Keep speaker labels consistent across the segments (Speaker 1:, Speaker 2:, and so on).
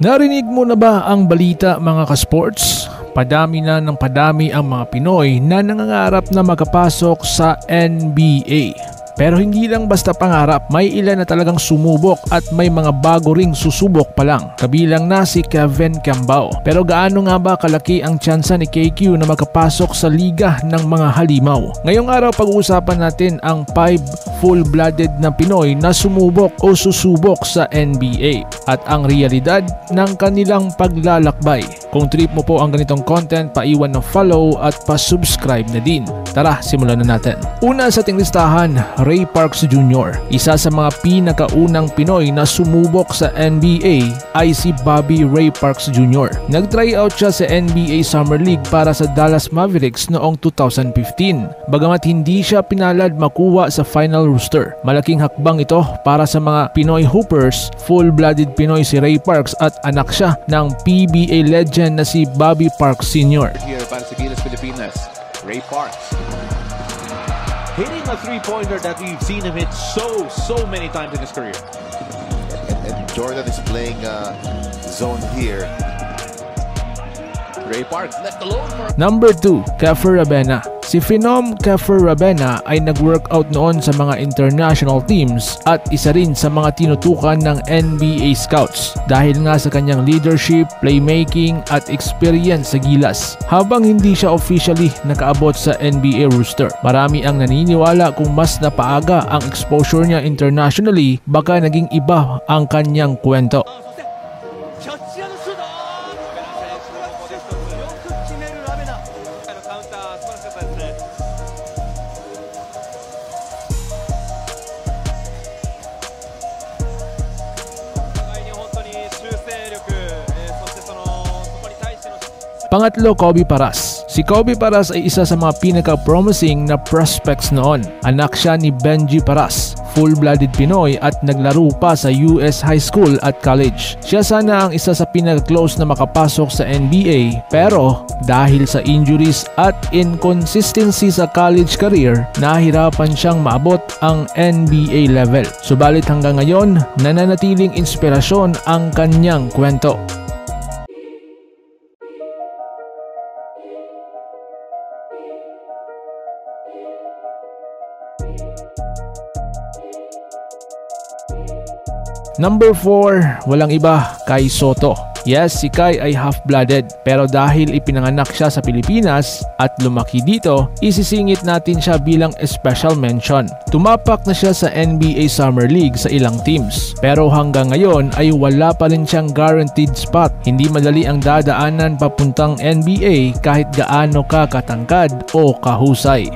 Speaker 1: Narinig mo na ba ang balita mga ka-sports? Padami na ng padami ang mga Pinoy na nangangarap na makapasok sa NBA. Pero hindi lang basta pangarap, may ilan na talagang sumubok at may mga bago ring susubok pa lang. Kabilang na si Kevin Cambao. Pero gaano nga ba kalaki ang tsansa ni KQ na makapasok sa liga ng mga halimaw? Ngayong araw pag-uusapan natin ang 5 full-blooded na Pinoy na sumubok o susubok sa NBA at ang realidad ng kanilang paglalakbay. Kung trip mo po ang ganitong content, paiwan ng follow at pa-subscribe na din. Tara, simulan na natin. Una sa ating listahan, Ray Parks Jr. Isa sa mga pinakaunang Pinoy na sumubok sa NBA ay si Bobby Ray Parks Jr. Nag-tryout siya sa NBA Summer League para sa Dallas Mavericks noong 2015. Bagamat hindi siya pinalad makuha sa final roster. Malaking hakbang ito para sa mga Pinoy Hoopers. Full-blooded Pinoy si Ray Parks at anak siya ng PBA legend na si Bobby Parks Sr.
Speaker 2: Here para sa Gilas Pilipinas, Ray Parks. Hitting a three-pointer that we've seen him hit so many times in his career.
Speaker 3: And Jordan is playing zone here.
Speaker 2: Ray Parks left alone for...
Speaker 1: Number 2, Kefir Rabena. Si Phenom Kefir Rabena ay nag-workout noon sa mga international teams at isa rin sa mga tinutukan ng NBA scouts dahil nga sa kanyang leadership, playmaking at experience sa Gilas. Habang hindi siya officially nakaabot sa NBA roster, marami ang naniniwala kung mas napaaga ang exposure niya internationally, baka naging iba ang kanyang kwento. Pangatlo, Kobe Paras. Si Kobe Paras ay isa sa mga pinaka-promising na prospects noon. Anak siya ni Benji Paras, full-blooded Pinoy at naglaro pa sa US high school at college. Siya sana ang isa sa pinaka-close na makapasok sa NBA, pero dahil sa injuries at inconsistency sa college career, nahirapan siyang maabot ang NBA level. Subalit hanggang ngayon, nananatiling inspirasyon ang kanyang kwento. Number 4, walang iba, Kai Sotto. Yes, si Kai ay half-blooded pero dahil ipinanganak siya sa Pilipinas at lumaki dito, isisingit natin siya bilang special mention. Tumapak na siya sa NBA Summer League sa ilang teams pero hanggang ngayon ay wala pa rin siyang guaranteed spot. Hindi madali ang dadaanan papuntang NBA kahit gaano ka katangkad o kahusay.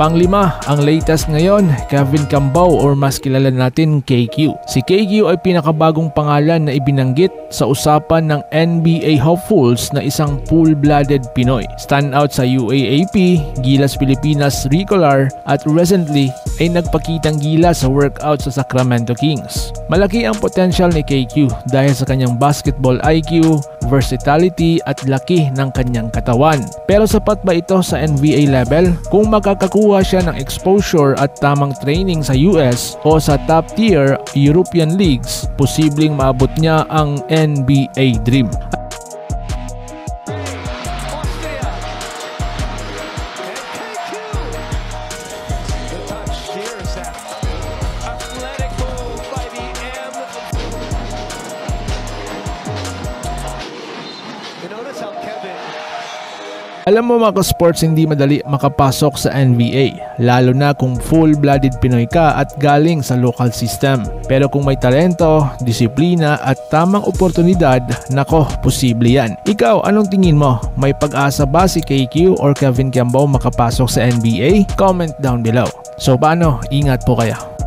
Speaker 1: Panglima, ang latest ngayon, Kevin Cambao or mas kilala natin KQ. Si KQ ay pinakabagong pangalan na ibinanggit sa usapan ng NBA hopefuls na isang full-blooded Pinoy. Standout sa UAAP, Gilas Pilipinas Ricolar at recently ay nagpakitang gila sa workout sa Sacramento Kings. Malaki ang potential ni KQ dahil sa kanyang basketball IQ, versatility at laki ng kanyang katawan. Pero sapat ba ito sa NBA level? Kung makakakuha siya ng exposure at tamang training sa US o sa top tier European leagues, posibleng maabot niya ang NBA dream. Alam mo mga ka-sports, hindi madali makapasok sa NBA, lalo na kung full-blooded Pinoy ka at galing sa local system. Pero kung may talento, disiplina at tamang oportunidad, nako, posible yan. Ikaw, anong tingin mo? May pag-asa ba si KQ or Kevin Cambao makapasok sa NBA? Comment down below. So paano? Ingat po kayo.